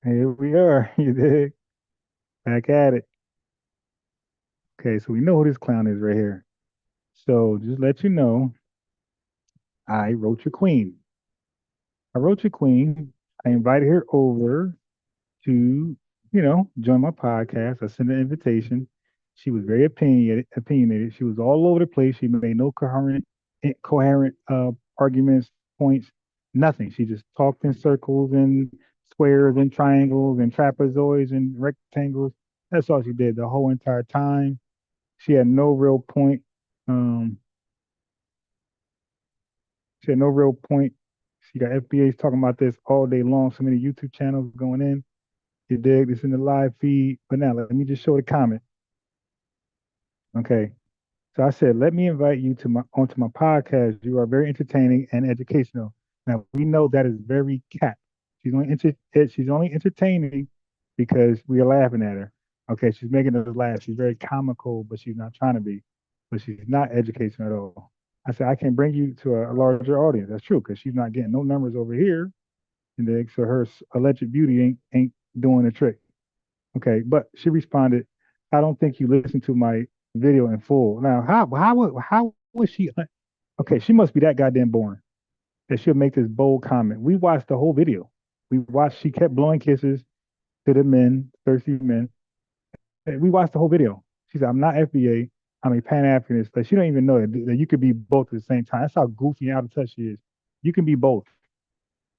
Here we are. You dig? Back at it. Okay, so we know who this clown is right here. So just let you know, I wrote your queen. I wrote your queen. I invited her over to, join my podcast. I sent an invitation. She was very opinionated. She was all over the place. She made no coherent arguments, points, nothing. She just talked in circles and squares and triangles and trapezoids and rectangles. That's all she did the whole entire time. She had no real point. Um, she had no real point. She got FBA's talking about this all day long. So many YouTube channels going in. You dig? This in the live feed. But now let me just show the comment. Okay. So I said, let me invite you to my onto my podcast. You are very entertaining and educational. Now we know that is very cap. She's only entertaining because we are laughing at her. Okay, she's making us laugh. She's very comical, but she's not trying to be. But she's not educational at all. I said I can bring you to a larger audience. That's true because she's not getting no numbers over here, and then, so her alleged beauty ain't doing the trick. Okay, but she responded, I don't think you listened to my video in full. Now, how was she? Okay, she must be that goddamn boring that she'll make this bold comment. We watched the whole video. We watched. She kept blowing kisses to the men, thirsty men. We watched the whole video. She said, "I'm not FBA. I'm a Pan-Africanist." But she don't even know that you could be both at the same time. That's how goofy and out of touch she is. You can be both.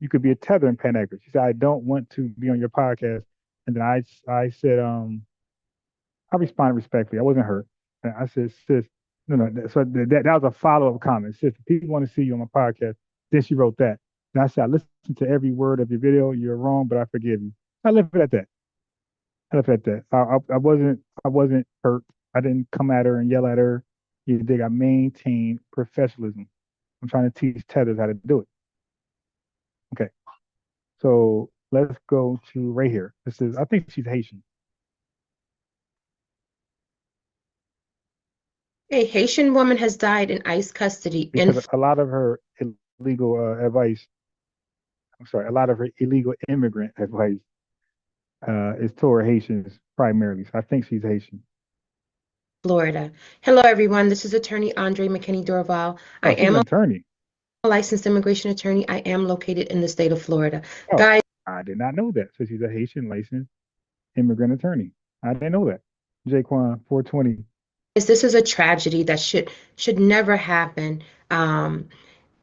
You could be a tether and Pan-African. She said, "I don't want to be on your podcast." And then I said, I responded respectfully. I wasn't hurt. I said, sis, no, no. So that was a follow up comment. Sis, if people want to see you on my podcast, then she wrote that. And I said, I listened to every word of your video. You're wrong, but I forgive you. I left it at that. I left it at that. I wasn't hurt. I didn't come at her and yell at her. You dig? I maintained professionalism. I'm trying to teach Tethers how to do it. Okay. So let's go to right here. This is, I think she's Haitian. A Haitian woman has died in ICE custody in Because a lot of her illegal advice, I'm sorry, a lot of her illegal immigrant advice is toward Haitians primarily. So I think she's Haitian. Florida. Hello, everyone. This is attorney Andre McKinney Dorval. I Oh, she's am an a attorney. licensed immigration attorney. I am located in the state of Florida. Oh, Guys, I did not know that. So she's a Haitian licensed immigrant attorney. I didn't know that. Jaquan 420. this is a tragedy that should never happen.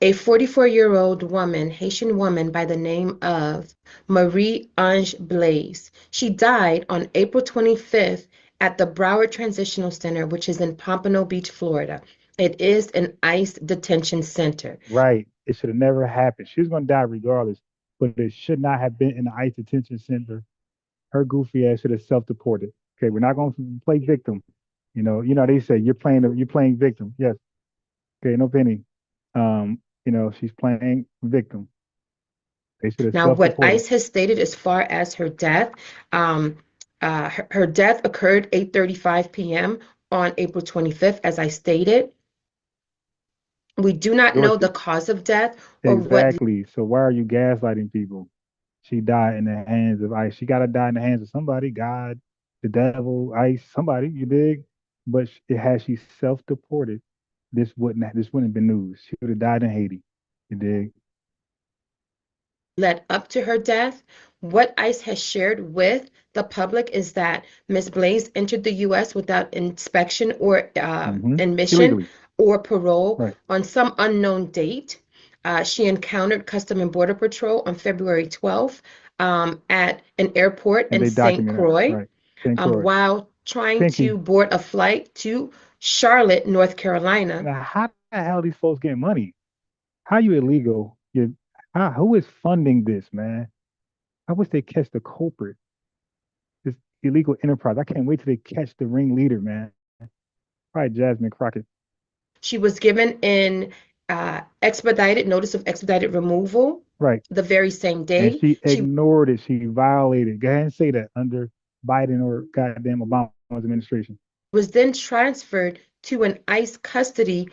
A 44-year-old woman, Haitian woman by the name of Marie-Ange Blaise. She died on April 25th at the Broward Transitional Center, which is in Pompano Beach, Florida. It is an ICE detention center. Right. It should have never happened. She was going to die regardless, but it should not have been in the ICE detention center. Her goofy ass should have self-deported. Okay, we're not going to play victim. They say you're playing victim. Yes. Okay, no penny. She's playing victim. They should have Now, what self-deported. ICE has stated as far as her death, um, her death occurred 8:35 p.m. on April 25th, as I stated. We do not know the cause of death or what Exactly. So why are you gaslighting people? She died in the hands of ICE. She got to die in the hands of somebody, God, the devil, ICE, somebody. You dig? But had she self-deported, this wouldn't have been news. She would have died in Haiti. You dig? led up to her death. What ICE has shared with the public is that Ms. Blaze entered the U.S. without inspection or admission Illegally. or parole Right. on some unknown date. She encountered Custom and Border Patrol on February 12th at an airport And in they St. documented that. Croix Right. St. Croix. while trying Pinky. to board a flight to Charlotte, North Carolina. Now, how the hell are these folks getting money? How you illegal? Who is funding this, man? I wish they catch the culprit. This illegal enterprise. I can't wait till they catch the ringleader, man. Probably Jasmine Crockett. She was given an expedited notice of expedited removal Right. the very same And day. she She ignored it. She violated. Go ahead and say that under Biden or goddamn Obama's administration. was then transferred to an ICE custody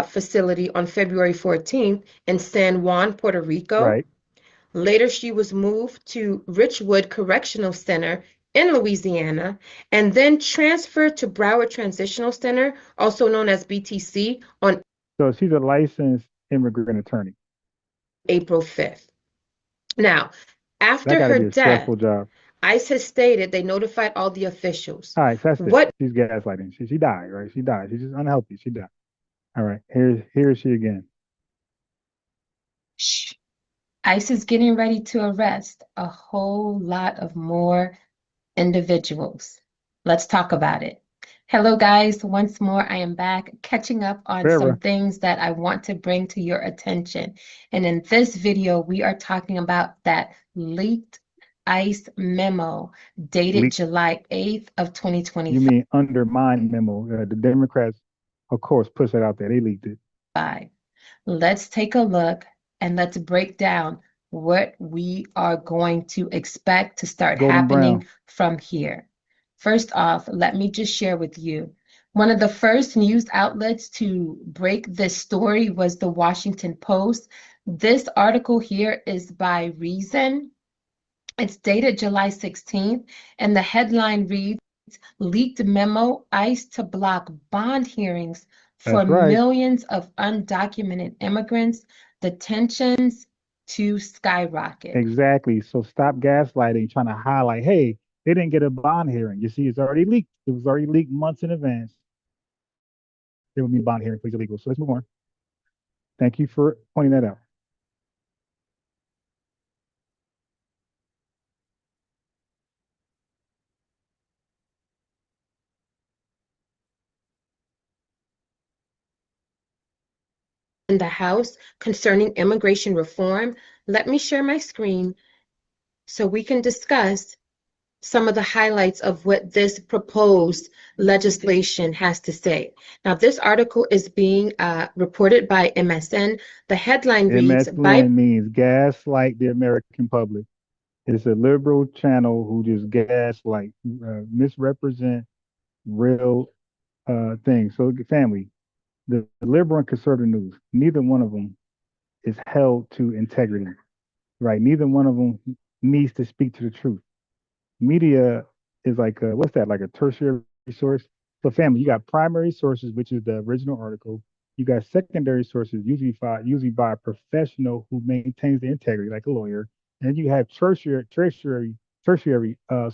facility on February 14th in San Juan, Puerto Rico. Right. Later, she was moved to Richwood Correctional Center in Louisiana, and then transferred to Broward Transitional Center, also known as BTC, on So she's a licensed immigrant attorney. April 5th. Now, That after got to her be a death, stressful job. ICE has stated they notified all the officials. All right, so that's it. What She's gaslighting. She died, right? She died. She's just unhealthy. She died. All right, here is she again. Shh. ICE is getting ready to arrest a whole lot of more individuals. Let's talk about it. Hello, guys. Once more, I am back catching up on some Forever things that I want to bring to your attention. And in this video, we are talking about that leaked ICE memo dated leak. July 8th of You 2025. mean undermined memo? The Democrats, of course, pushed that out there. They leaked it. Let's take a look and let's break down what we are going to expect to start Golden happening brown. from here. First off, let me just share with you. One of the first news outlets to break this story was the Washington Post. This article here is by Reason. It's dated July 16th, and the headline reads, Leaked Memo, ICE to block bond hearings for That's right. millions of undocumented immigrants, the tensions to skyrocket. Exactly. So stop gaslighting, trying to highlight, hey, they didn't get a bond hearing. You see, it's already leaked. It was already leaked months in advance. There will be a bond hearing, please illegal. So let's move on. Thank you for pointing that out. In the House concerning immigration reform. Let me share my screen so we can discuss some of the highlights of what this proposed legislation has to say. Now, this article is being reported by MSN. The headline reads, MSN means gaslight the American public. It's a liberal channel who just gaslight, misrepresent real things. So, family, the liberal and conservative news, neither one of them is held to integrity, right? Neither one of them needs to speak to the truth. Media is like what's that? Like a tertiary source. So, family, you got primary sources, which is the original article. You got secondary sources, usually by a professional who maintains the integrity, like a lawyer. And you have tertiary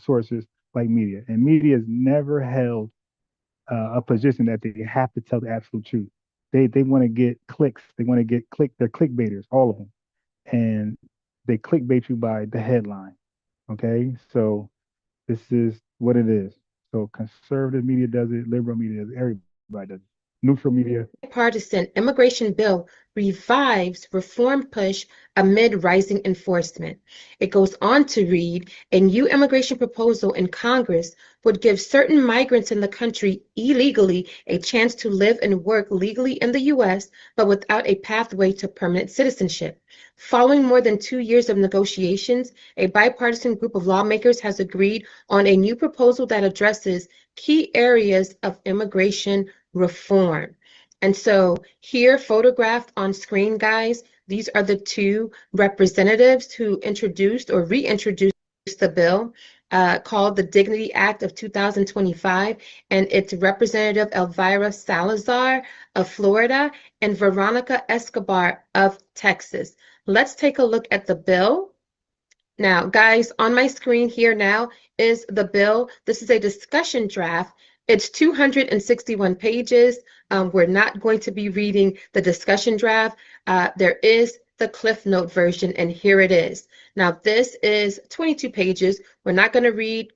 sources like media. And media is never held a position that they have to tell the absolute truth. They want to get clicks. They want to get click. They're clickbaiters, all of them, and they clickbait you by the headline. Okay, so this is what it is. So conservative media does it, liberal media does it, everybody does it. Neutral media. Bipartisan immigration bill revives reform push amid rising enforcement. It goes on to read, a new immigration proposal in Congress would give certain migrants in the country illegally a chance to live and work legally in the U.S., but without a pathway to permanent citizenship. Following more than 2 years of negotiations, a bipartisan group of lawmakers has agreed on a new proposal that addresses key areas of immigration reform. And so here, photographed on screen, guys, these are the two representatives who introduced or reintroduced the bill called the Dignity Act of 2025, and it's Representative Elvira Salazar of Florida and Veronica Escobar of Texas. Let's take a look at the bill. Now, guys, on my screen here now is the bill. This is a discussion draft. It's 261 pages. We're not going to be reading the discussion draft. There is the Cliff Note version, and here it is. Now, this is 22 pages. We're not going to read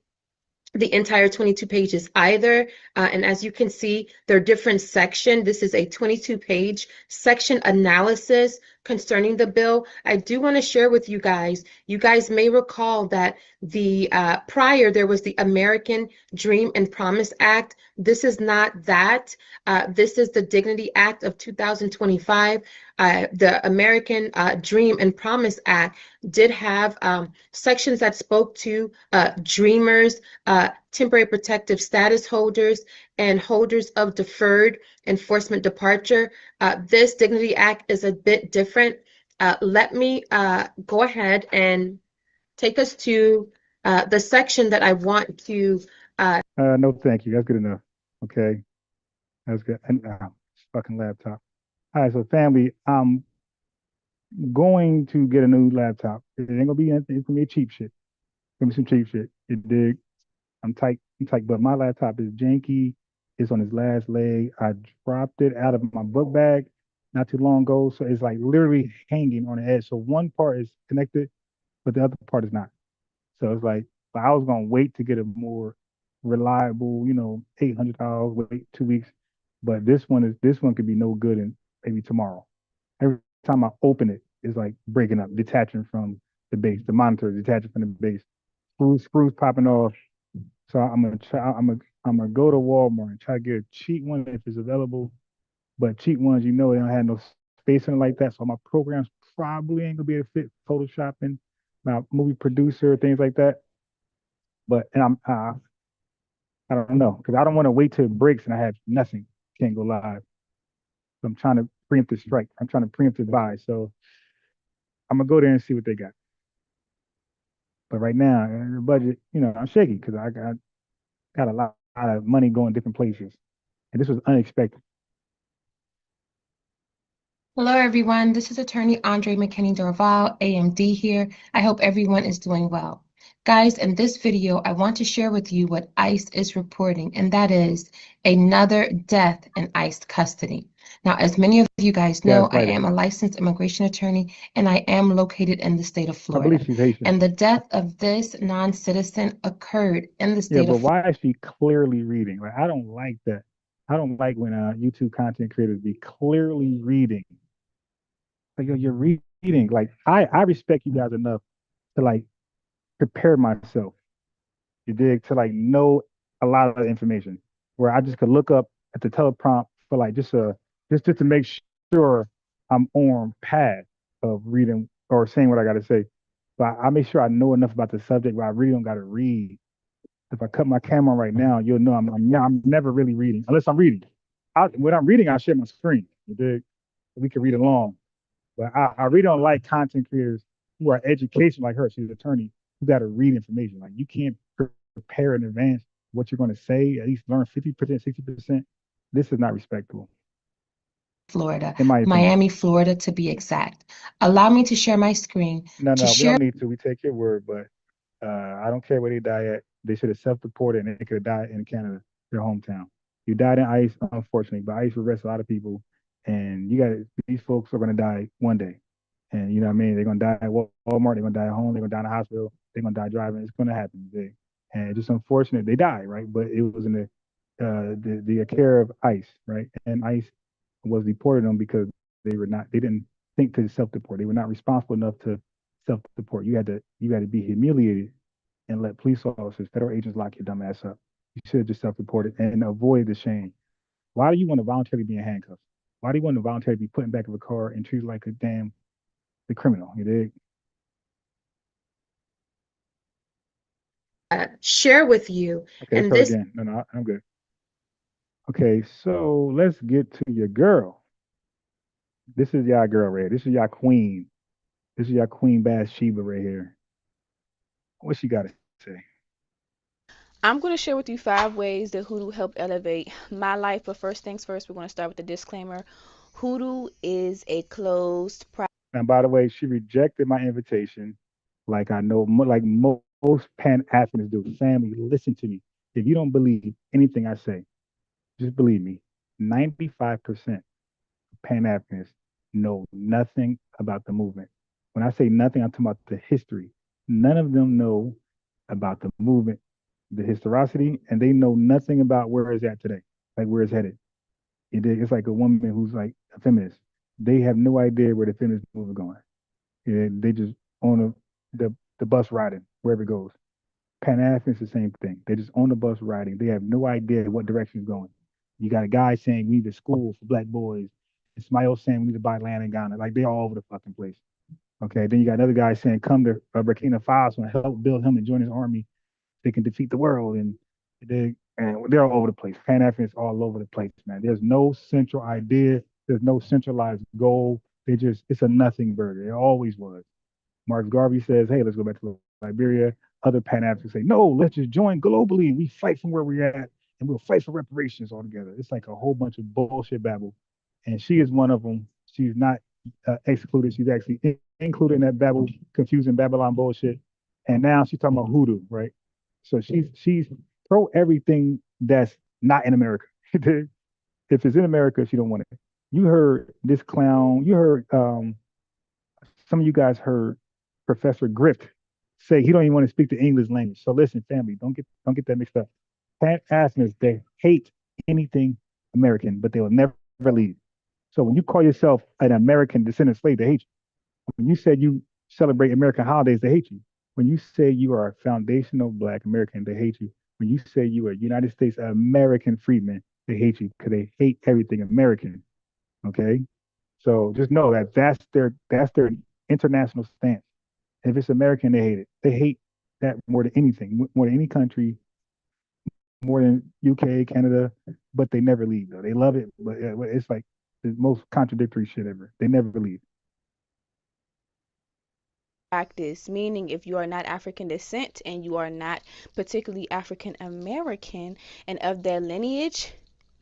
the entire 22 pages either. And as you can see, there are different sections. This is a 22-page section analysis concerning the bill. I do want to share with you guys may recall that the prior there was the American Dream and Promise Act. This is not that. This is the Dignity Act of 2025. The American Dream and Promise Act did have sections that spoke to dreamers, temporary protective status holders, and holders of deferred enforcement departure. This Dignity Act is a bit different. let me go ahead and take us to the section that I want to. No, thank you. That's good enough. Okay, that's good. And fucking laptop. All right, so family, I'm going to get a new laptop. It ain't gonna be anything. It's gonna be cheap shit. It's gonna be some cheap shit. You dig? I'm tight. I'm tight. But my laptop is janky. It's on its last leg. I dropped it out of my book bag not too long ago, so it's like literally hanging on the edge. So one part is connected, but the other part is not. So it's like I was gonna wait to get a more reliable, $800, wait 2 weeks. But this one could be no good in maybe tomorrow. Every time I open it, it's like breaking up, detaching from the base. The monitor is detaching from the base. Screws popping off. So I'm gonna try. I'm gonna go to Walmart and try to get a cheap one if it's available. But cheap ones, they don't have no space in it like that. So my programs probably ain't gonna be able to fit photoshopping, my movie producer, things like that. But and I don't know because I don't want to wait till it breaks and I have nothing, can't go live. So I'm trying to preempt the strike. I'm trying to preempt the buy. So I'm gonna go there and see what they got. But right now, the budget, I'm shaky because I got a lot of money going different places, and this was unexpected. Hello, everyone. This is attorney Andre McKinney Dorval, AMD here. I hope everyone is doing well. Guys, in this video, I want to share with you what ICE is reporting, and that is another death in ICE custody. Now, as many of you guys Yeah, know, that's I right. am a licensed immigration attorney, and I am located in the state of I believe Florida. she's Haitian. And the death of this non-citizen occurred in the Yeah, state but of Florida. why is she clearly reading? Like, I don't like that. I don't like when YouTube content creators be clearly reading. Like, yo, you're reading. Like, I respect you guys enough to like prepare myself. You dig? To like know a lot of the information where I just could look up at the teleprompt for like just to make sure I'm on path of reading or saying what I got to say. But I make sure I know enough about the subject where I really don't got to read. If I cut my camera on right now, you'll know I'm never really reading unless I'm reading. When I'm reading, I share my screen. You dig? We can read along. But I really don't like content creators who are educational like her. She's an attorney who got to read information. Like you can't prepare in advance what you're going to say. At least learn 50%, 60%. This is not respectable, Florida, in my opinion. Miami, Florida to be exact. Allow me to share my screen to No, we share. don't need to. We take your word, but I don't care where they die at. They should have self-deported and they could have died in Canada, their hometown. You died in ICE, unfortunately, but ICE arrests a lot of people, and these folks are going to die one day. And you know what I mean? They're going to die at Walmart, they're going to die at home, they're going to die in the hospital, they're going to die driving. It's going to happen. And it's just unfortunate they die, right? But it was in the care of ICE, right? And ICE was deported them because they didn't think to self-deport. They were not responsible enough to self-deport. You had to be humiliated and let police officers, federal agents lock your dumb ass up. You should have just self-reported and avoid the shame. Why do you want to voluntarily be in handcuffs? Why do you want to voluntarily be put in the back of a car and treated like the criminal? You dig? Share with you. Okay, let's And start this again. No, I'm good. Okay, so let's get to your girl. This is y'all girl right here. This is y'all queen. This is y'all Queen Bathsheba right here. What she got to say? I'm going to share with you 5 ways that Hoodoo helped elevate my life. But first things first, we're going to start with the disclaimer. Hoodoo is a closed, private. And by the way, she rejected my invitation, like I know, like most Pan-Africans do. Family, listen to me. If you don't believe anything I say, just believe me. 95% of Pan-Africans know nothing about the movement. When I say nothing, I'm talking about the history. None of them know about the movement, the historicity, and they know nothing about where it's at today, like where it's headed. It's like a woman who's like a feminist. They have no idea where the feminist movement is going. They just on the bus riding wherever it goes. Pan African's the same thing. They're just on the bus riding. They have no idea what direction it's going. You got a guy saying we need a school for black boys. And somebody else saying we need to buy land in Ghana. Like they're all over the fucking place. Okay. Then you got another guy saying come to Burkina Faso and help build him and join his army. They can defeat the world. And they're all over the place. Pan Africans all over the place, man. There's no central idea. There's no centralized goal. It's a nothing burger. It always was. Marcus Garvey says, hey, let's go back to Liberia. Other Pan-Africans say, no, let's just join globally. We fight from where we're at and we'll fight for reparations all together. It's like a whole bunch of bullshit babble. And she is one of them. She's not excluded. She's actually included in that babble, confusing Babylon bullshit. And now she's talking about hoodoo, right? So she's pro everything that's not in America. If it's in America, she don't want it. You heard this clown. You heard some of you guys heard Professor Grift say he don't even want to speak the English language. So listen, family, don't get that mixed up. Pan-Africanists, they hate anything American, but they will never leave. So when you call yourself an American descendant slave, they hate you. When you said you celebrate American holidays, they hate you. When you say you are a foundational Black American, they hate you. When you say you are a United States American freedman, they hate you because they hate everything American. Okay, so just know that that's their international stance. If it's American, they hate it. They hate that more than anything, more than any country, more than UK, Canada, but they never leave though. They love it, but it's like the most contradictory shit ever. They never leave. Practice, meaning if you are not African descent and you are not particularly African American and of their lineage,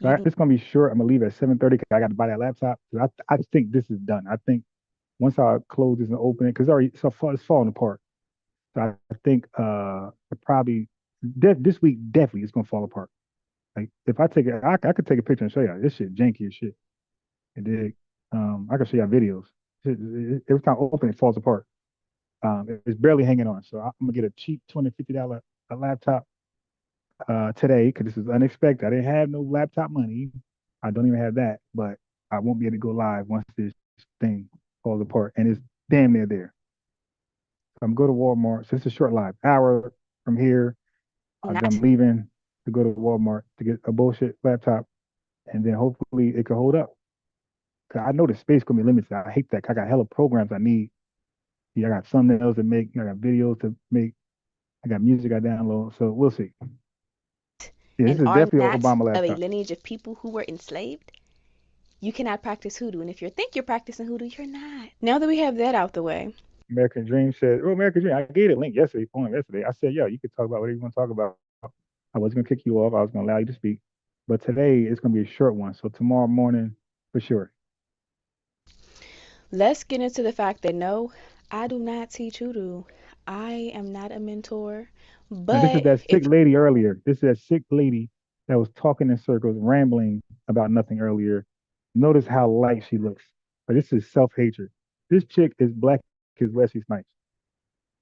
So you do. it's gonna be short. I'm gonna leave at 7:30 because I got to buy that laptop. I think this is done. I think once I close this and open it, because it's falling apart. So I think probably this week definitely it's gonna fall apart. Like if I take it, I could take a picture and show you this shit janky as shit. And then I can show you videos. Every time I open it, falls apart. It's barely hanging on. So I'm gonna get a cheap $250 laptop today because this is unexpected. I didn't have no laptop money. I don't even have that, but I won't be able to go live once this thing falls apart, and it's damn near there. So I'm going to go to Walmart. So it's a short live, hour from here. I'm Not leaving to go to Walmart to get a bullshit laptop, and then hopefully it can hold up. Cause I know the space gonna be limited. I hate that. I got hella programs I need. Yeah, I got thumbnails to make. I got videos to make. I got music I download. So we'll see. Yeah, this and is are definitely an not Obama of a laptop. lineage of people who were enslaved, you cannot practice hoodoo. And if you think you're practicing hoodoo, you're not. Now that we have that out the way, American Dream said, "Oh, American Dream." I gave it a link yesterday, phone yesterday. I said, "Yo, you could talk about whatever you want to talk about." I wasn't gonna kick you off. I was gonna allow you to speak, but today it's gonna be a short one. So tomorrow morning, for sure. let's get into the fact that no, I do not teach hoodoo. I am not a mentor. Now, this is But that sick if lady earlier. This is that sick lady that was talking in circles, rambling about nothing earlier. Notice how light she looks. But this is self-hatred. This chick is black as Wesley Snipes.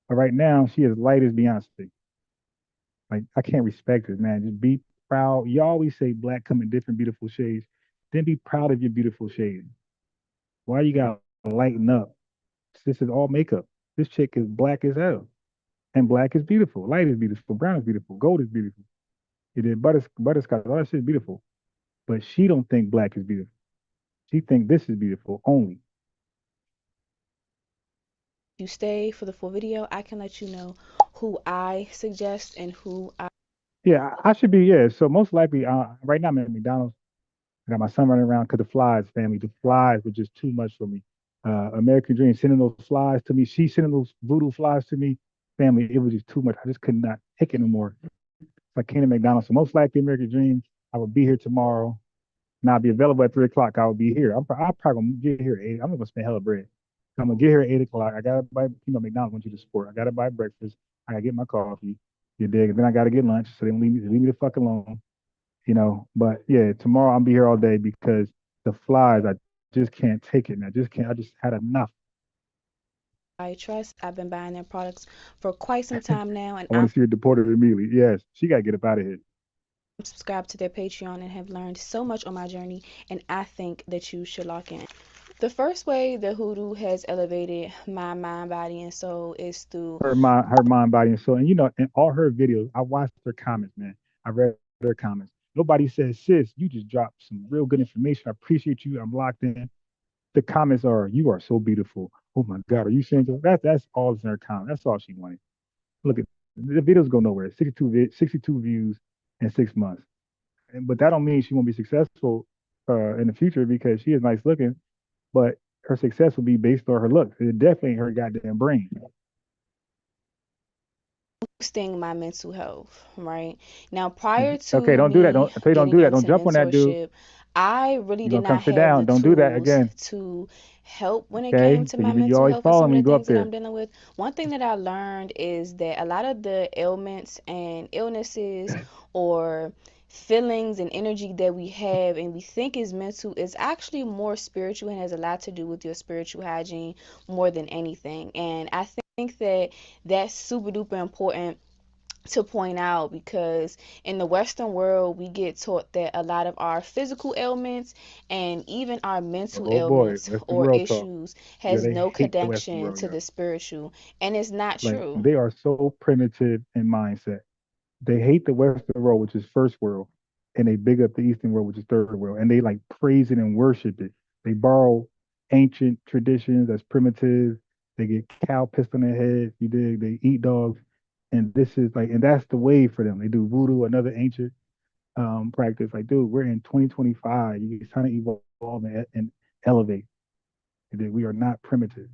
But right now, she is light as Beyonce. Like, I can't respect her, man. Just be proud. You always say black come in different beautiful shades. Then be proud of your beautiful shade. Why you gotta lighten up? This is all makeup. This chick is black as hell. And black is beautiful. Light is beautiful. Brown is beautiful. Gold is beautiful. It is butterscotch. All that shit is beautiful. But she don't think black is beautiful. She think this is beautiful only. you stay for the full video, I can let you know who I suggest and who I. Yeah, I should be. Yeah. So most likely, right now I'm at McDonald's. I got my son running around because the flies, family. The flies were just too much for me. American Dream sending those flies to me. She sending those voodoo flies to me. Family, it was just too much. I just could not take it no more. So I came to McDonald's. So most likely, American Dream, I will be here tomorrow. And I'll be available at 3 o'clock. I will be here. I'm probably gonna get here at 8. I'm gonna spend hella bread. So I'm gonna get here at 8 o'clock. I gotta buy, McDonald's wants you to support. I gotta buy breakfast. I gotta get my coffee. You dig? And then I gotta get lunch. So they leave me the fuck alone. But yeah, tomorrow I'll be here all day because the flies, I just can't take it. And I just had enough. I trust. I've been buying their products for quite some time now, and I want I'm to see her deported immediately. Yes, she got to get up out of here. subscribed to their Patreon and have learned so much on my journey, and I think that you should lock in. The first way that hoodoo has elevated my mind, body, and soul is through. Her mind, body, and soul. And in all her videos, I watched her comments, man. I read her comments. Nobody says, sis, you just dropped some real good information. I appreciate you. I'm locked in. The comments are, you are so beautiful. Oh my God, are you single? That's all in her comment. That's all she wanted. Look at the videos go nowhere. 62 views in 6 months. But that don't mean she won't be successful in the future because she is nice looking. But her success will be based on her looks. It definitely ain't her goddamn brain. Boosting my mental health, right? Now, prior Okay, to don't do that. me Don't I tell you don't getting do that. Don't into jump on that dude. mentorship, I really You're did gonna come not sit have the down. Don't do that tools again. to help when it came Okay? to So my you mental always health and follow some me, of you the go up things that there. I'm dealing with. One thing that I learned is that a lot of the ailments and illnesses or feelings and energy that we have and we think is mental is actually more spiritual and has a lot to do with your spiritual hygiene more than anything. And I think that that's super duper important to point out because in the Western world, we get taught that a lot of our physical ailments and even our mental Oh boy, ailments Western or world talk. issues Yeah, has they no hate the Western connection world, to yo. the spiritual. And it's not Like true. they are so primitive in mindset. They hate the Western world, which is first world, and they big up the Eastern world, which is third world, and they like praise it and worship it. They borrow ancient traditions that's primitive. They get cow pissed on their heads. You dig? They eat dogs, and this is like, and that's the way for them. They do voodoo, another ancient practice. Like, dude, we're in 2025. You're trying to evolve and elevate. We are not primitive.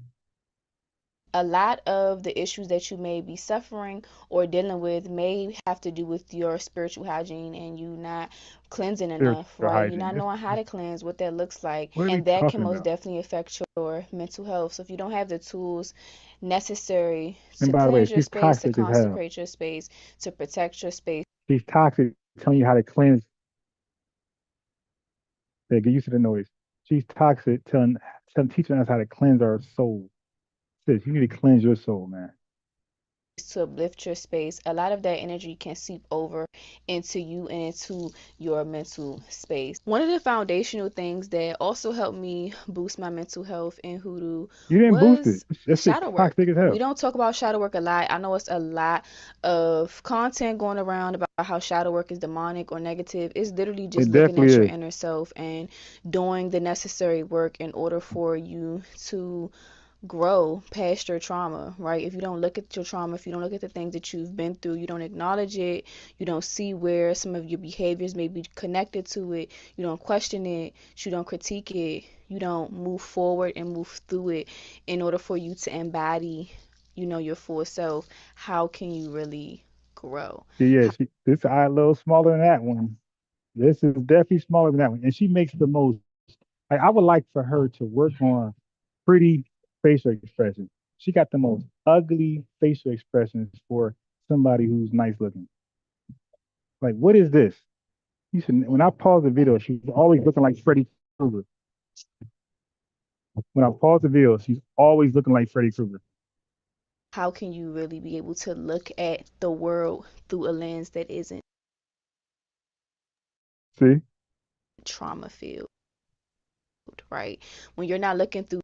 A lot of the issues that you may be suffering or dealing with may have to do with your spiritual hygiene and you not cleansing Spiritual enough, right? You're hygiene. not knowing how to cleanse, what that looks like, What are we and that can talking most about? definitely affect your mental health. So if you don't have the tools necessary And to by the way, cleanse your she's space, to toxic as hell. consecrate your space, to protect your space, She's toxic, telling you how to cleanse. Yeah, get used to the noise. She's toxic, teaching us how to cleanse our soul. Sis, you need to cleanse your soul, man. to uplift your space, a lot of that energy can seep over into you and into your mental space. One of the foundational things that also helped me boost my mental health in Hoodoo You didn't boost it. was That shit's shadow work. toxic as We hell. don't talk about shadow work a lot. I know it's a lot of content going around about how shadow work is demonic or negative. It's literally just It looking definitely at your is. inner self and doing the necessary work in order for you to grow past your trauma, right? If you don't look at your trauma, if you don't look at the things that you've been through, you don't acknowledge it, you don't see where some of your behaviors may be connected to it, you don't question it, you don't critique it, you don't move forward and move through it in order for you to embody, your full self, how can you really grow? Yeah, this eye a little smaller than that one. This is definitely smaller than that one. And she makes the most. Like, I would like for her to work on pretty facial expressions. She got the most ugly facial expressions for somebody who's nice looking. Like, what is this? You should. When I pause the video, she's always looking like Freddy Krueger. When I pause the video, she's always looking like Freddy Krueger. How can you really be able to look at the world through a lens that isn't See? trauma filled, right? When you're not looking through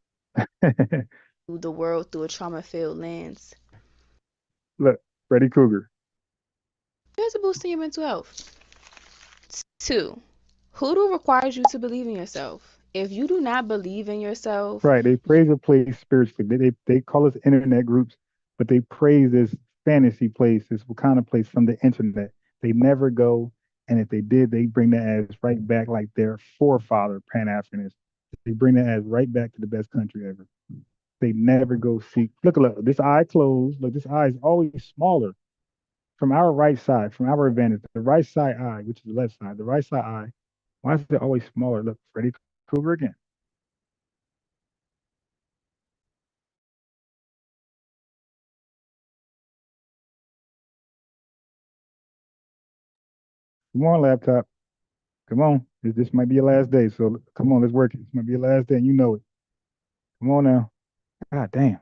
the world through a trauma filled lens. Look, Freddy Krueger. There's a boost in your mental health. Two, Hoodoo requires you to believe in yourself. If you do not believe in yourself, Right. They praise a place spiritually. They call us internet groups, but they praise this fantasy place, this Wakanda place from the internet. They never go, and if they did, they bring that as right back like their forefather, Pan-Africanists. They bring that as right back to the best country ever. They never go seek. Look, this eye closed. Look, this eye is always smaller from our right side, from our advantage. The right side eye, which is the left side, the right side eye. Why is it always smaller? Look, Freddy Krueger again. Come on, laptop. Come on. This might be your last day. So come on, let's work it. This might be your last day, and you know it. Come on now. God damn.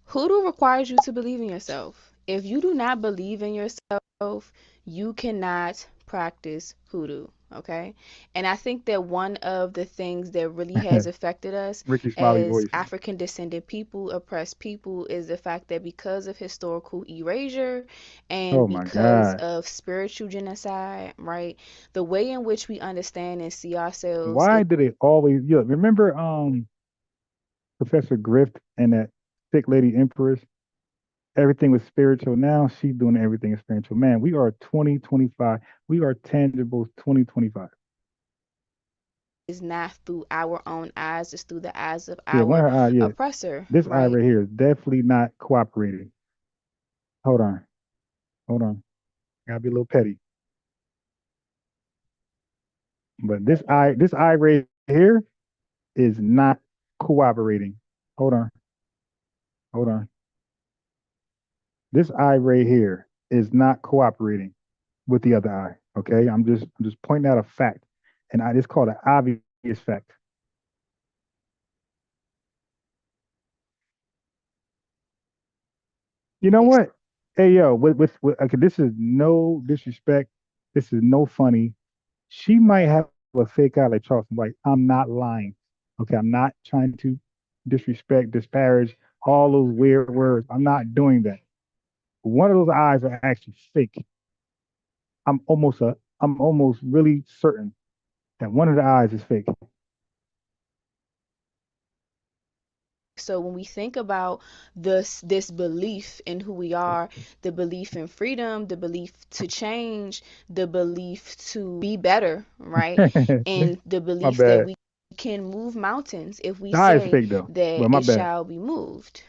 Hoodoo requires you to believe in yourself. If you do not believe in yourself, you cannot practice hoodoo, okay? And I think that one of the things that really has affected us Ricky Smiley as voice. African descended people, oppressed people, is the fact that because of historical erasure Oh and my because God. of spiritual genocide, right? The way in which we understand and see ourselves is Why do they always remember Professor Grift and that thick lady empress? Everything was spiritual. Now she's doing everything spiritual. Man, we are 2025. We are tangible 2025. is not through our own eyes, it's through the eyes of Yeah, one our of her eyes. Yeah, oppressor, this eye right? right here is definitely not cooperating. Hold on, hold on. Gotta be a little petty. But this eye right here is not cooperating. Hold on, hold on. This eye right here is not cooperating with the other eye. Okay, I'm just pointing out a fact, and I just call it an obvious fact. You know what? Hey yo, with okay, this is no disrespect. This is no funny. She might have a fake eye like Charleston White. I'm not lying. Okay, I'm not trying to disrespect, disparage all those weird words. I'm not doing that. One of those eyes are actually fake. I'm almost really certain that one of the eyes is fake. So when we think about this belief in who we are, the belief in freedom, the belief to change, the belief to be better, right? And the My belief that bad. we can move mountains if we The eye is say fake though. that But my it bad. shall be moved.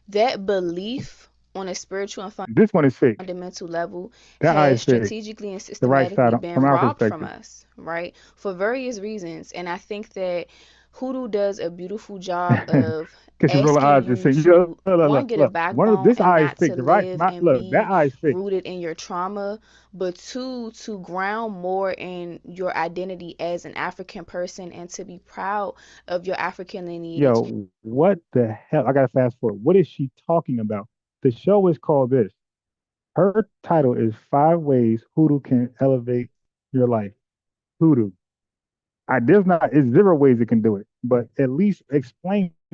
That belief on a spiritual and This one is fake. fundamental level That eye has is fake. strategically and The right side systematically been from our robbed from perspective. us, right? For various reasons. And I think that Hoodoo does a beautiful job of Because she roll her asking eyes and you say, to, one, get a look. One of backbone this and eye is not fake. to The right, live my and look, that be eye is fake. rooted in your trauma, but two, to ground more in your identity as an African person and to be proud of your African lineage. Yo, what the hell? I gotta fast forward. What is she talking about? The show is called this. Her title is Five Ways Hoodoo Can Elevate Your Life. Hoodoo. There's not, it's zero ways it can do it, but at least explain that.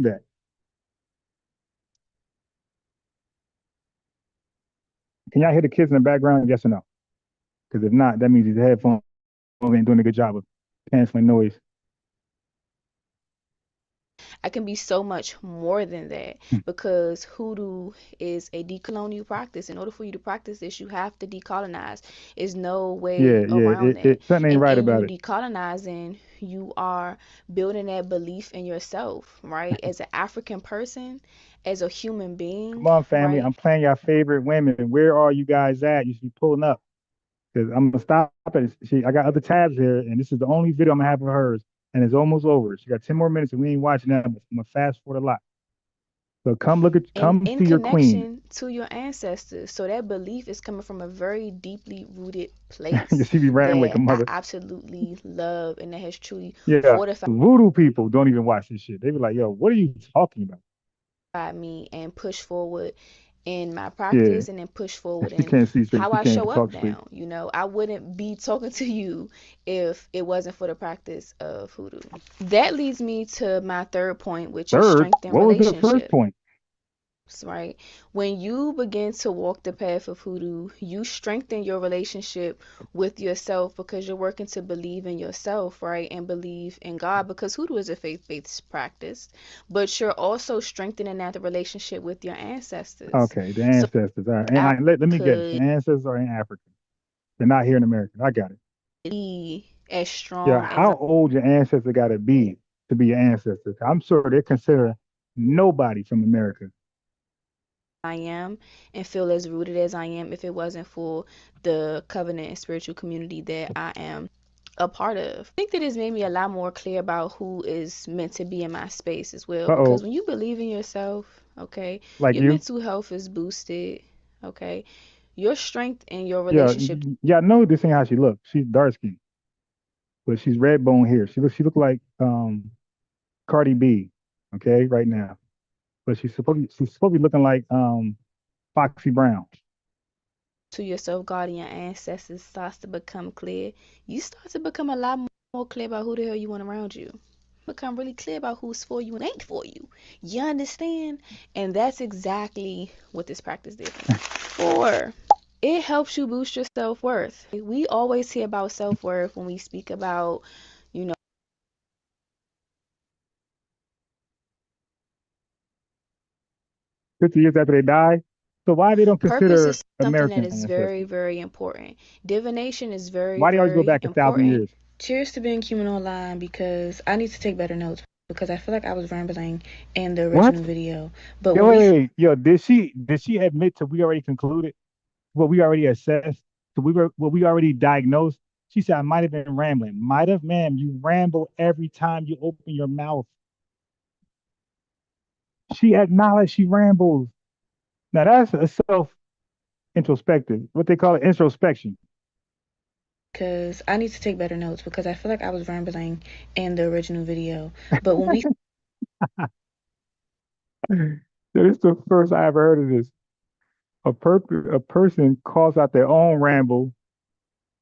Can y'all hear the kids in the background? Yes or no? Because if not, that means these headphones ain't doing a good job of canceling noise. I can be so much more than that because hoodoo is a decolonial practice. In order for you to practice this, you have to decolonize. There's no way Yeah, yeah. around that. Something ain't And right in you about it. decolonizing, you are building that belief in yourself, right? As an African person, as a human Come being, on, family. right? I'm playing your favorite women. Where are you guys at? You should be pulling up. Because I'm gonna stop it. I got other tabs here, and this is the only video I'm gonna have of hers, and it's almost over. She got 10 more minutes, and we ain't watching that. But I'm gonna fast forward a lot. So And come in see your queen. connection to your ancestors. So that belief is coming from a very deeply rooted You place see me ranting like a that I mother. absolutely love and that has truly Yeah, fortified voodoo people don't even watch this shit. They be like, "Yo, what are you talking about?" me and push forward in my Yeah, practice and then push forward she in can't see straight. how She I can't show up talk straight. now. You know, I wouldn't be talking to you if it wasn't for the practice of hoodoo. That leads me to my third point, which is Third, strength in what was the first relationship. point? Right? When you begin to walk the path of hoodoo, you strengthen your relationship with yourself because you're working to believe in yourself, right? And believe in God because hoodoo is a faith-based practice, but you're also strengthening that relationship with your ancestors. Okay, the So ancestors. All right, and I let me guess. The could ancestors are in Africa. They're not here in America. I got it. be as Yeah, strong as how old your ancestor got to be your ancestor? I'm sure they consider nobody from America. I am and feel as rooted as I am if it wasn't for the covenant and spiritual community that I am a part of. I think that it's made me a lot more clear about who is meant to be in my space as well. Because Uh-oh, when you believe in yourself, okay, like your you? mental health is boosted, okay, your strength in your Yeah, relationship yeah. I know this ain't how she looks. She's dark skinned, but she's red bone hair. She look like Cardi B, okay, right now. But she's supposed to be looking like Foxy Brown. to yourself, God, and your ancestors starts to become clear. You start to become a lot more clear about who the hell you want around you. Become really clear about who's for you and ain't for you. You understand? And that's exactly what this practice did for me. Four, it helps you boost your self worth. We always hear about self worth when we speak about, you know, 50 years after they die. So why they don't purpose consider is something that American is very, ancestors? very important. Divination is very, Why they always go very back 1,000 important. years? Cheers to being human online because I need to take better notes because I feel like I was rambling in the What? original video. But Yo, when wait, we wait, wait. Yo, did she admit to we already concluded what we already assessed? So what we already diagnosed? She said I might have been rambling. Might have, ma'am. You ramble every time you open your mouth. She acknowledged she rambles. Now that's a self introspective. What they call it, introspection. because I need to take better notes because I feel like I was rambling in the original video. But when we This is the first I ever heard of this. A person calls out their own ramble,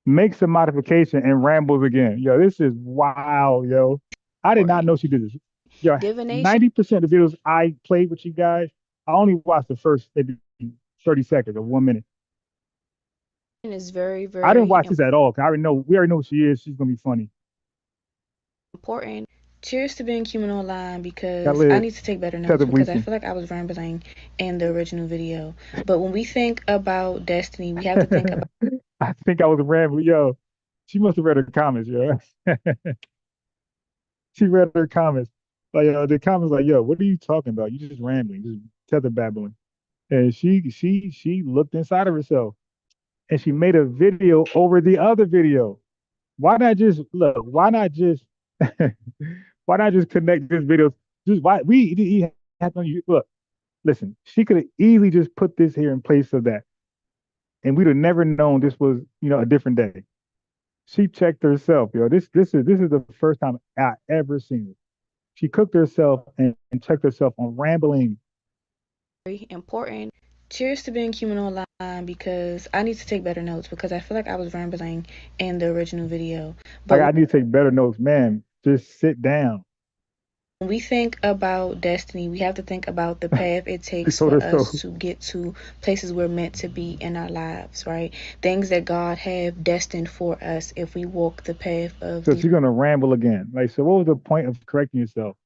makes a modification, and rambles again. Yo, this is wild, yo. I did not important know she did this. Yo, divination 90% of the videos I played with you guys, I only watched the first maybe 30 seconds or 1 minute. is very, I didn't very watch this at all because we already know who she is. She's gonna be funny. important. Cheers to being human online I because I live need to take better notes Tether because I Weekend. feel like I was rambling in the original video. But when we think about destiny, we have to think about I think I was rambling. Yo, she must have read her comments, yo. She read her comments. Like, the comments like, yo, what are you talking about? You just rambling, just tether babbling. And she looked inside of herself and she made a video over the other video. Why not just look? Why not just why not just connect this video? Just why we have to look. Listen, she could have easily just put this here in place of that, and we'd have never known this was a different day. She checked herself, yo. This is the first time I ever seen it. She cooked herself and checked herself on rambling. very important. Cheers to being human online because I need to take better notes because I feel like I was rambling in the original video. But I need to take better notes, man. Just sit down. when we think about destiny, we have to think about the path it She takes told for her us so. to get to places we're meant to be in our lives, right? Things that God have destined for us if we walk the path of So these she's gonna ramble again. Like, so what was the point of correcting yourself?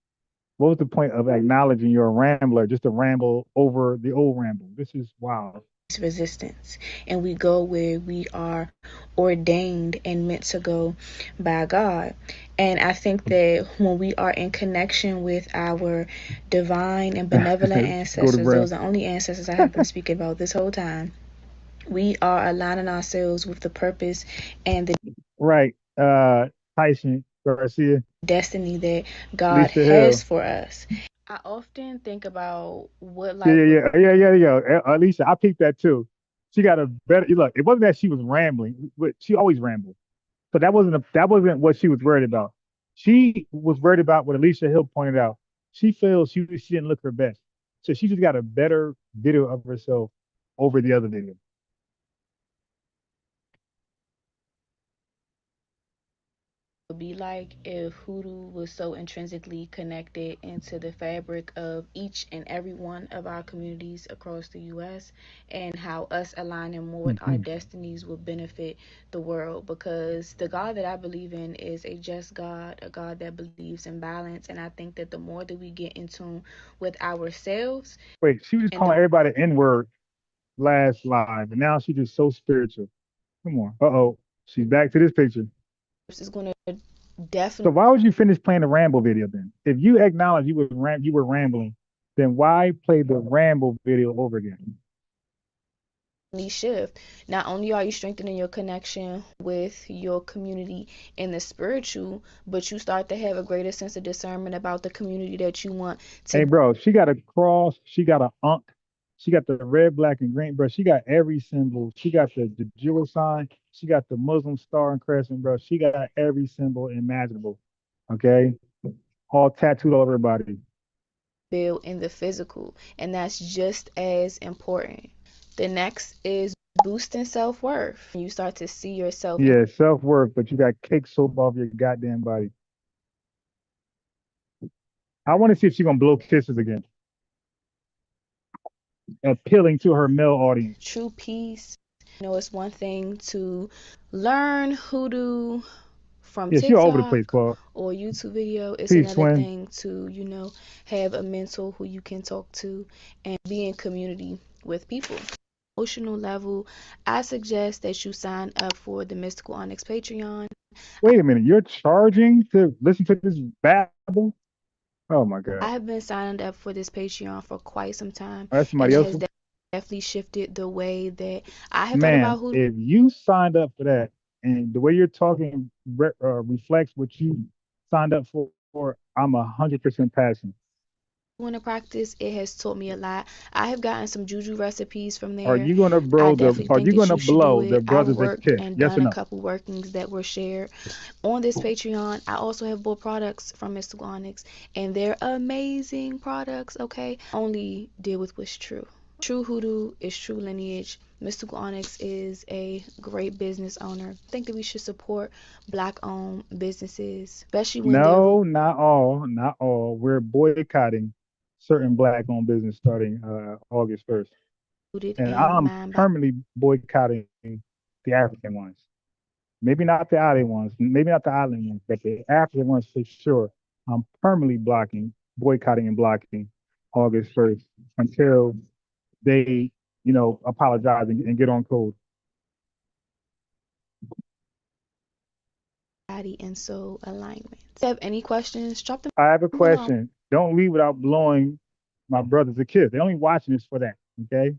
What was the point of acknowledging you're a rambler just to ramble over the old ramble? This is wild. resistance and we go where we are ordained and meant to go by God. And I think that when we are in connection with our divine and benevolent Go to ancestors, breath. those are the only ancestors I have been speaking about this whole time. We are aligning ourselves with the purpose and the Right. Tyson Garcia, destiny that God Lisa has Hill. for us. I often think about what Yeah, life yeah, would yeah, yeah, yeah, yeah. Alicia, I peeped that too. She got a better look. It wasn't that she was rambling, but she always rambled. So that wasn't what she was worried about. She was worried about what Alicia Hill pointed out. She feels she didn't look her best. So she just got a better video of herself over the other video. be like if Hoodoo was so intrinsically connected into the fabric of each and every one of our communities across the US, and how us aligning more with our Hmm. destinies will benefit the world, because the God that I believe in is a just God, a God that believes in balance. And I think that the more that we get in tune with ourselves Wait, she was and calling the everybody N-word last live, and now she's just so spiritual. Come on. Uh-oh. She's back to this picture. is going to So definitely why would you finish playing the Ramble video then? If you acknowledge you were rambling, then why play the Ramble video over again? shift. Not only are you strengthening your connection with your community in the spiritual, but you start to have a greater sense of discernment about the community that you want Hey, to bro, she got a cross. She got a unk. She got the red, black, and green, bro. She got every symbol. She got the jewel sign. She got the Muslim star and crescent, bro. She got every symbol imaginable. Okay, all tattooed all over her body. build in the physical, and that's just as important. The next is boosting self-worth. You start to see yourself in Yeah, self worth, but you got cake soap off your goddamn body. I want to see if she's gonna blow kisses again, appealing to her male audience. true peace. It's one thing to learn Hoodoo from Yeah, she all over the place, TikTok Claude. or YouTube video. It's Peace, another twin. thing to, have a mentor who you can talk to and be in community with people. emotional level, I suggest that you sign up for the Mystical Onyx Patreon. Wait a minute, you're charging to listen to this babble? Oh my I God. have been signed up for this Patreon for quite some time, Oh, that's and somebody it else. has definitely shifted the way that I have thought about Man, Hoodoo. if you signed up for that and the way you're talking reflects what you signed up for, I'm 100% passionate. In a practice, it has taught me a lot. I have gotten some juju recipes from Are there. you gonna I bro the definitely Are think you that gonna you should do blow the it. I've brothers a worked kiss? and Yes or done a no? couple workings that were shared on this Patreon. I also have bought products from Mystical Onyx, and they're amazing products, okay? Only deal with what's true. True Hoodoo is true lineage. Mystical Onyx is a great business owner. I think that we should support Black-owned businesses, especially when they're No, not all, not all. We're boycotting certain black-owned business starting August 1st, rooted and in I'm mind, body, permanently boycotting the African ones. Maybe not the island ones, maybe not the island ones, but the African ones for sure. I'm permanently boycotting and blocking August 1st until they, apologize and get on code. and soul alignment. If you have any questions, drop them I have a below. question. Don't leave without blowing my brothers a kiss. They're only watching this for that. Okay.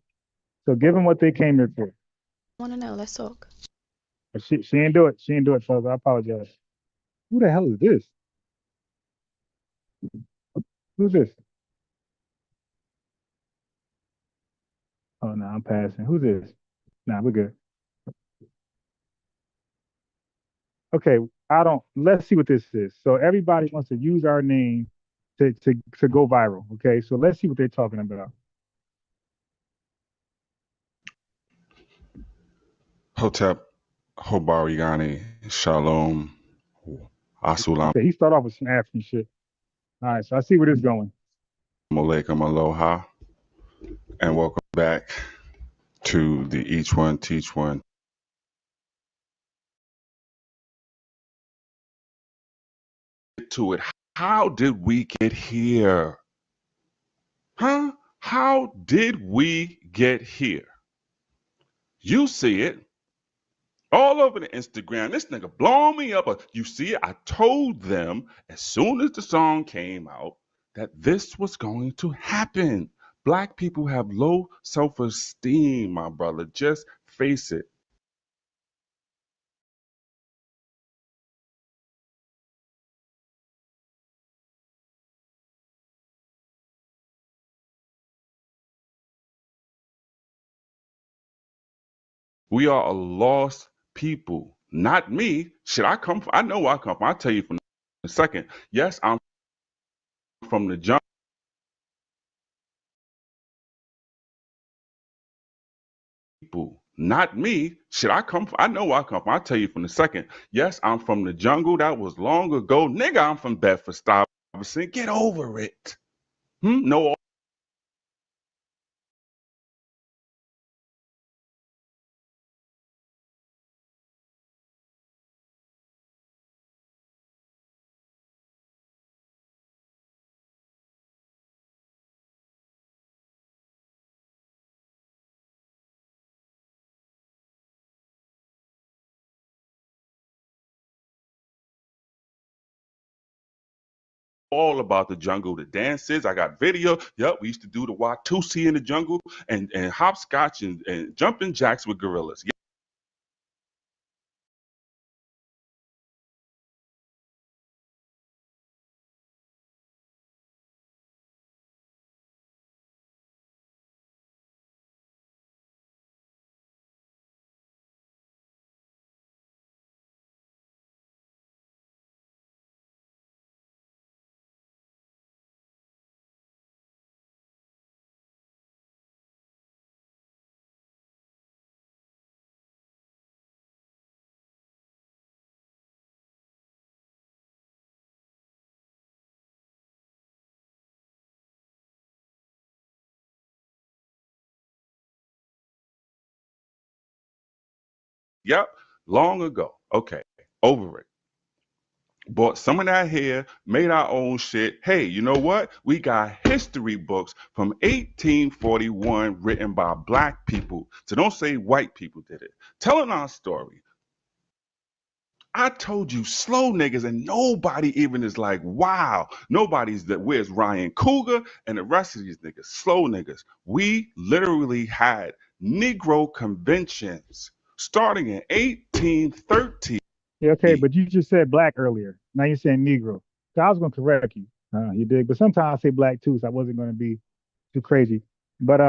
So give them what they came here for. I want to know. Let's talk. But she didn't do it. She didn't do it, folks. I apologize. Who the hell is this? Who's this? Oh no, I'm passing. Who's this? Nah, we're good. Okay, I don't. Let's see what this is. So everybody wants to use our name to go viral. Okay, so let's see what they're talking about. Hotep, Hobarigani, Shalom, Asulam Okay, he started off with some African shit. All right, so I see where this is going. Alaikum Aloha, and welcome back to the Each One Teach One. To it, how did we get here? Huh? How did we get here? You see it all over the Instagram. This nigga blowing me up. You see it? I told them as soon as the song came out that this was going to happen. Black people have low self-esteem, my brother. Just face it. We are a lost people. Not me. Should I come from? I know where I come from. I'll tell you from a second. Yes, I'm from the jungle. People. Not me. Should I come from? I know where I come from. I'll tell you from a second. Yes, I'm from the jungle. That was long ago. Nigga, I'm from Bedford Stuyvesant. Get over it. No. All about the jungle, the dances. I got video. Yep, we used to do the Watusi in the jungle and hopscotch and jumping jacks with gorillas. Yep, long ago. Okay, over it. bought some of that here, made our own shit. Hey, you know what? We got history books from 1841 written by black people. So don't say white people did it. Telling our story. I told you slow niggas, and nobody even is like, wow. Nobody's that. Where's Ryan Cougar and the rest of these niggas? Slow niggas. We literally had Negro conventions starting in 1813. Yeah, okay, but you just said black earlier. Now you're saying Negro. So I was going to correct you. You did, but sometimes I say black too, so I wasn't going to be too crazy. But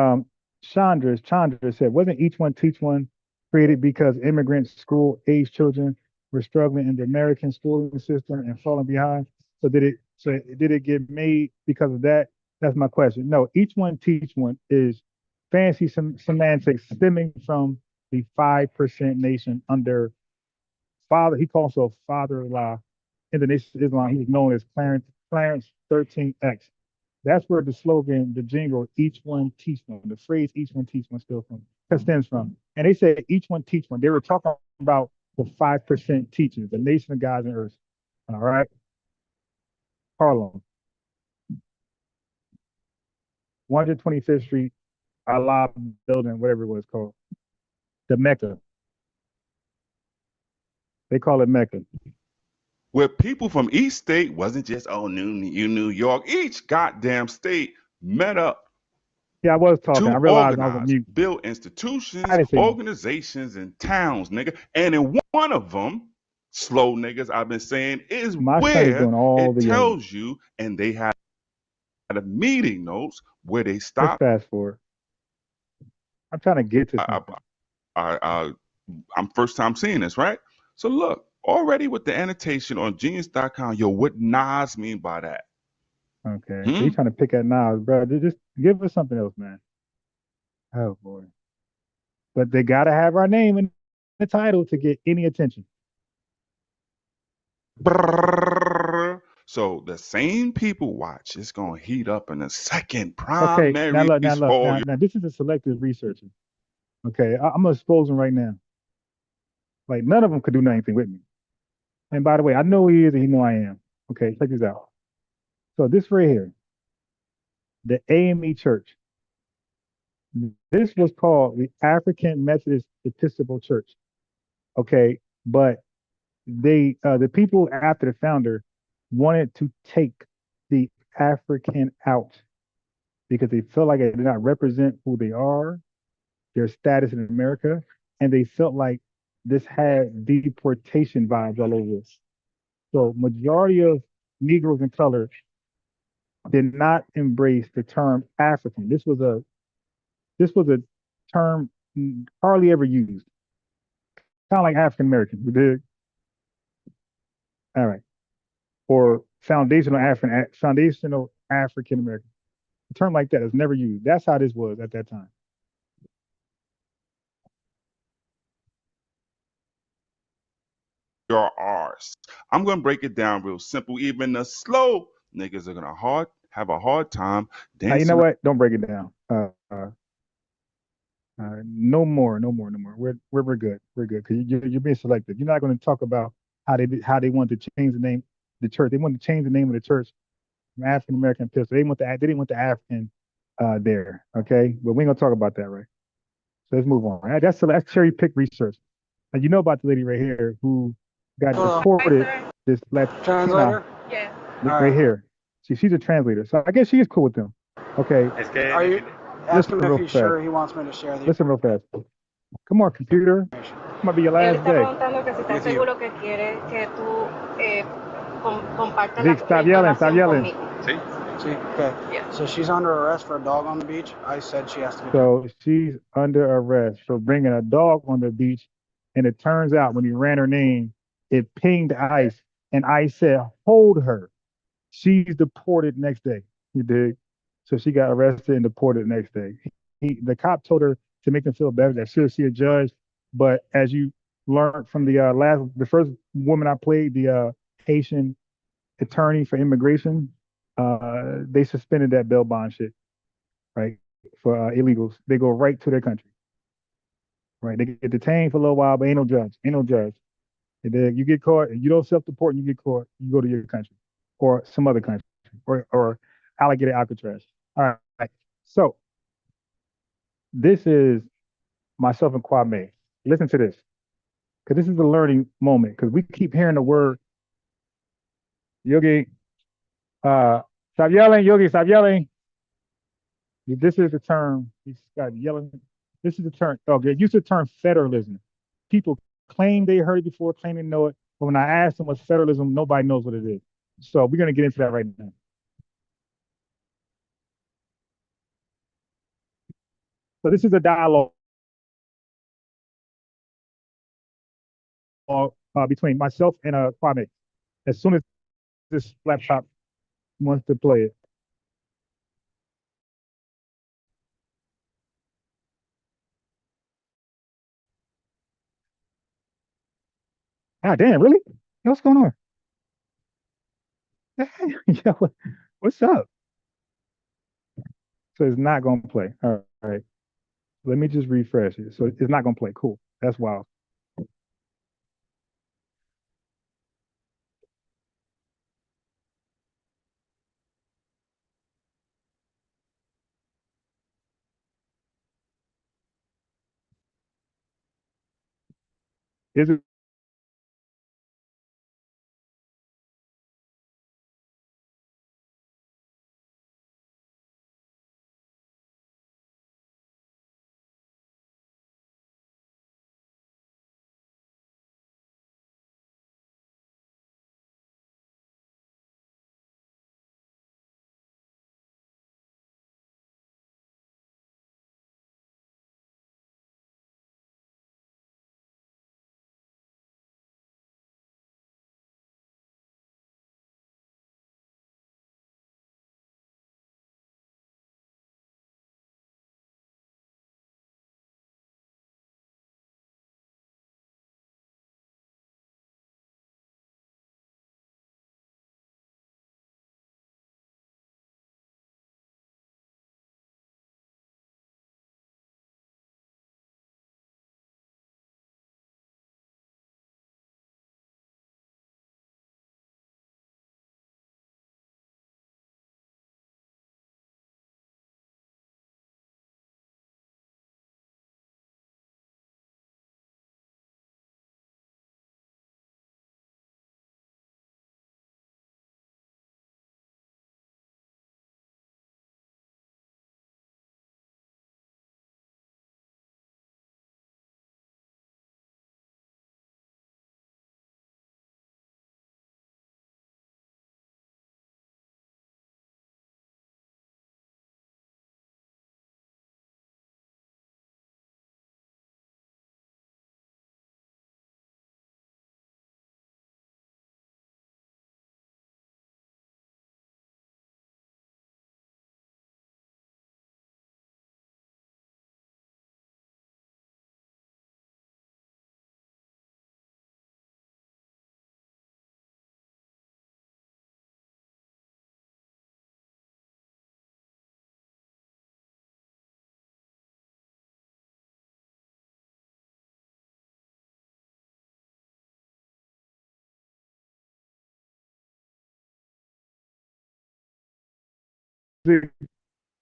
Chandra said, wasn't each one teach one created because immigrant school age children were struggling in the American schooling system and falling behind? So did it get made because of that? That's my question. No, each one teach one is fancy semantics stemming from the 5% nation under father. He calls himself father-in-law in the Nation of Islam. He was known as Clarence 13X. That's where the slogan, the jingle, each one teach one, the phrase each one teach one stems from. And they said each one teach one. They were talking about the 5% teachers, the nation of gods and earth. All right. Harlem, 125th Street, Allah building, whatever it was called. The Mecca. They call it Mecca. Where people from each state wasn't just, oh, New York. Each goddamn state met up. Yeah, I was talking. I realized I was on mute. Build institutions, organizations, and towns, nigga. And in one of them, slow niggas, I've been saying, is where it tells you, and they had a meeting notes where they stopped. Let's fast forward. I'm trying to get to something. I'm first time seeing this, right? So look, already with the annotation on genius.com, yo, what Nas mean by that? Okay. So you're trying to pick at Nas, bro. Just give us something else, man. Oh boy. But they gotta have our name in the title to get any attention. So the same people watch. It's gonna heat up in a second. Okay, now look. Now this is a selective researcher. Okay, I'm gonna expose him right now. Like none of them could do anything with me. And by the way, I know he is and he know I am. Okay, check this out. So this right here, the AME Church. This was called the African Methodist Episcopal Church. Okay, but they the people after the founder wanted to take the African out because they felt like it did not represent who they are, their status in America, and they felt like this had deportation vibes all over this. So majority of Negroes in color did not embrace the term African. This was a term hardly ever used. Kind of like African American. We did. All right. Or foundational African American. A term like that is never used. That's how this was at that time. You're ours. I'm gonna break it down real simple. Even the slow niggas are gonna have a hard time dancing. You know what? Don't break it down. No more. We're good. We're good because you're being selective. You're not going to talk about how they wanted to change the name the church. They wanted to change the name of the church from African American Episcopal. They didn't want the African there. Okay, but we ain't gonna talk about that, right? So let's move on. Right? That's cherry pick research. And you know about the lady right here who got deported. This Latina, right here. She's a translator, so I guess she is cool with them. Okay. Are you? Ask him if he's sure he wants me to share the. Listen real fast. Come on, computer. This might be your last day. Vic, stop yelling. See, okay. Yeah. So she's under arrest for a dog on the beach. I said she has to. So she's under arrest for bringing a dog on the beach, and it turns out when he ran her name, it pinged ICE, and ICE said, "Hold her." She's deported next day. You dig? So she got arrested and deported the next day. The cop told her to make them feel better that she'll see a judge. But as you learned from the first woman I played, the Haitian attorney for immigration, they suspended that bail bond shit, right? For illegals. They go right to their country, right? They get detained for a little while, but ain't no judge. And then you get caught and you don't self-deport and you get caught, you go to your country or some other country or alligator Alcatraz. All right. So this is myself and Kwame. Listen to this, because this is a learning moment. Because we keep hearing the word Yogi, stop yelling, Yogi, stop yelling. This is the term. He's got yelling. This is the term. Oh, they used the term federalism. People claim they heard it before, claim they know it. But when I ask them what's federalism, nobody knows what it is. So we're going to get into that right now. So this is a dialogue between myself and Kwame. As soon as this laptop wants to play it. Ah, damn, really? What's going on? Yeah, what's up? So it's not going to play. All right. Let me just refresh it. So it's not going to play. Cool. That's wild. Is it?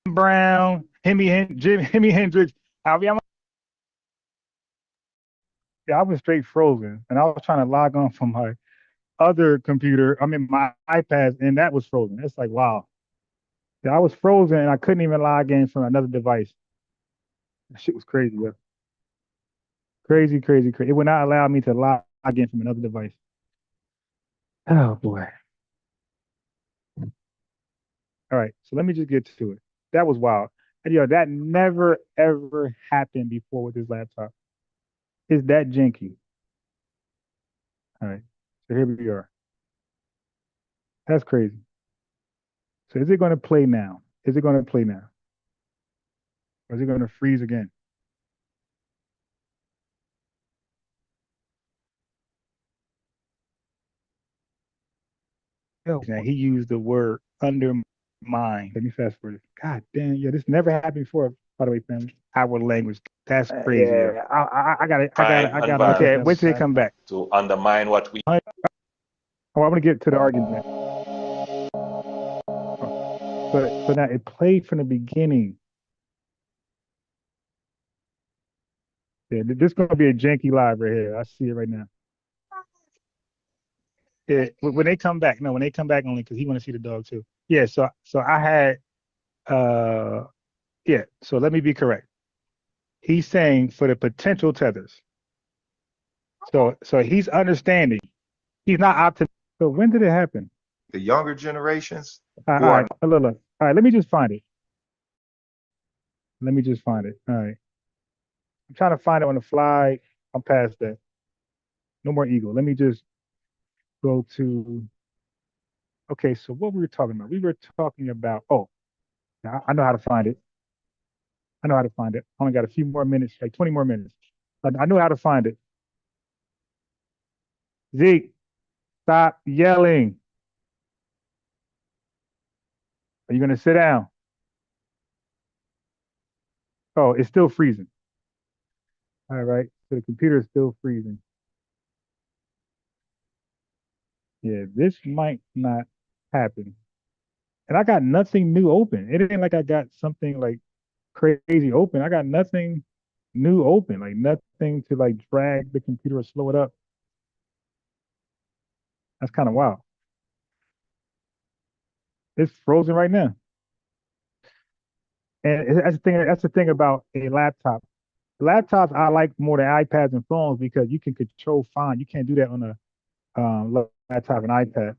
Brown, Jimi Hendrix. Yeah, I was straight frozen, and I was trying to log on from my other computer. I mean, my iPad, and that was frozen. It's like, wow. Yeah, I was frozen, and I couldn't even log in from another device. That shit was crazy, yeah. Crazy, crazy, crazy. It would not allow me to log in from another device. Oh boy. All right, so let me just get to it. That was wild. And that never ever happened before with this laptop. It's that janky. All right, so here we are. That's crazy. So is it going to play now? Is it going to play now? Or is it going to freeze again? Yo, man, he used the word undermine. Let me fast forward. God damn, yeah, this never happened before, by the way, family. Our language That's crazy. Yeah, I got it. crime and Okay, wait violence till they come back. to undermine what we. Oh, I'm gonna get to the argument. So now it played from the beginning. Yeah, this is gonna be a janky live right here. I see it right now. Yeah, when they come back, no, when they come back only because he want to see the dog too. Yeah, so I had yeah, so let me be correct. He's saying for the potential tethers. So he's understanding. He's not optimistic. So when did it happen? The younger generations All who right, are look. All right, let me just find it. Let me just find it. All right. I'm trying to find it on the fly. I'm past that. No more ego. Let me just go to okay, so what we were talking about? We were talking about I know how to find it. I know how to find it. I only got a few more minutes, like 20 more minutes. I know how to find it. Zeke, stop yelling. Are you gonna sit down? Oh, it's still freezing. All right. So the computer is still freezing. Yeah, this might not happen. And I got nothing new open. It ain't like I got something like crazy open. I got nothing new open, like nothing to like drag the computer or slow it up. That's kind of wild. It's frozen right now. And that's the thing. That's the thing about a laptop. Laptops I like more than iPads and phones because you can control font. You can't do that on a laptop and iPad.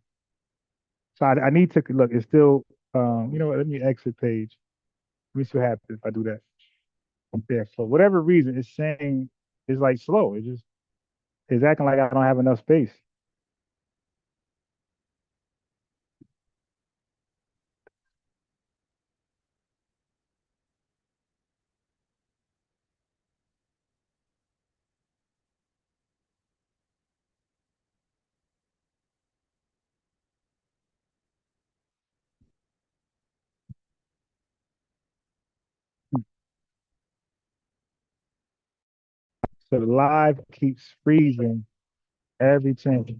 So I need to look. It's still you know what? Let me exit page. Let me see what happens if I do that. Yeah. For whatever reason, it's saying it's like slow. It's acting like I don't have enough space. So the live keeps freezing every chance.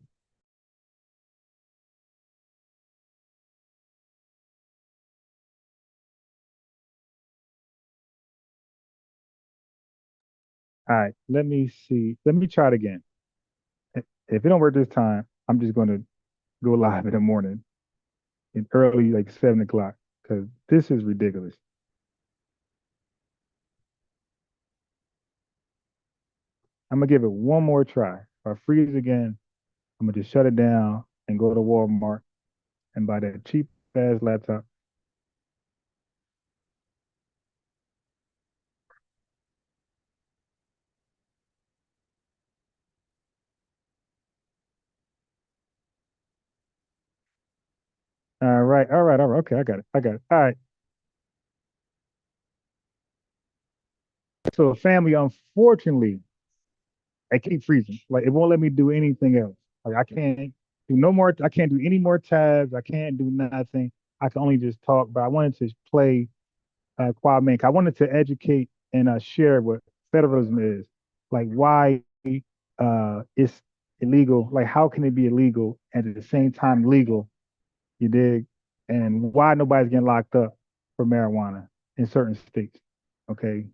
All right, let me see. Let me try it again. If it don't work this time, I'm just gonna go live in the morning, in early like 7 o'clock, because this is ridiculous. I'm gonna give it one more try. If I freeze again, I'm gonna just shut it down and go to Walmart and buy that cheap ass laptop. All right. Okay, I got it. All right. So family, unfortunately, I keep freezing. Like it won't let me do anything else. Like I can't do no more. I can't do any more tabs. I can't do nothing. I can only just talk. But I wanted to play Quad Mank. I wanted to educate and share what federalism is. Like why it's illegal. Like how can it be illegal and at the same time legal? You dig? And why nobody's getting locked up for marijuana in certain states? Okay,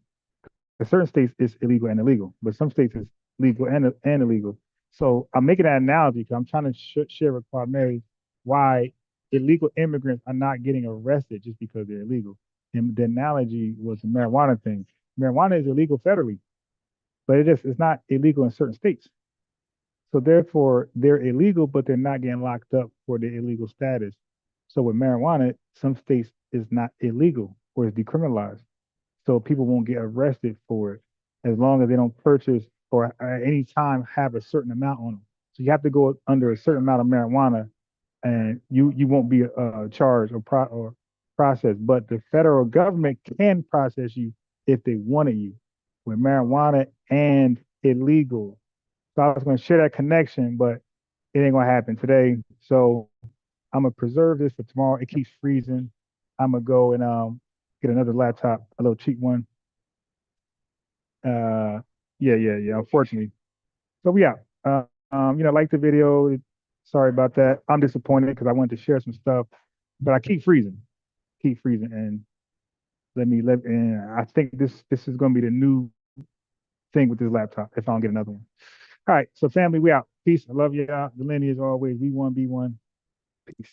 in certain states it's illegal and illegal, but some states it's legal and illegal. So I'm making that analogy because I'm trying to share with Quad Mary why illegal immigrants are not getting arrested just because they're illegal. And the analogy was the marijuana thing. Marijuana is illegal federally, but it's not illegal in certain states. So therefore, they're illegal, but they're not getting locked up for their illegal status. So with marijuana, some states is not illegal or is decriminalized. So people won't get arrested for it as long as they don't purchase or at any time have a certain amount on them. So you have to go under a certain amount of marijuana, and you won't be charged or processed. But the federal government can process you if they wanted you with marijuana and illegal. So I was going to share that connection, but it ain't going to happen today. So I'm going to preserve this for tomorrow. It keeps freezing. I'm going to go and get another laptop, a little cheap one. Yeah. Unfortunately. So we out. Like the video. Sorry about that. I'm disappointed because I wanted to share some stuff, but I keep freezing, and let and I think this is gonna be the new thing with this laptop if I don't get another one. All right, so family, we out. Peace. I love y'all. The lineage always. We one, be one. Peace.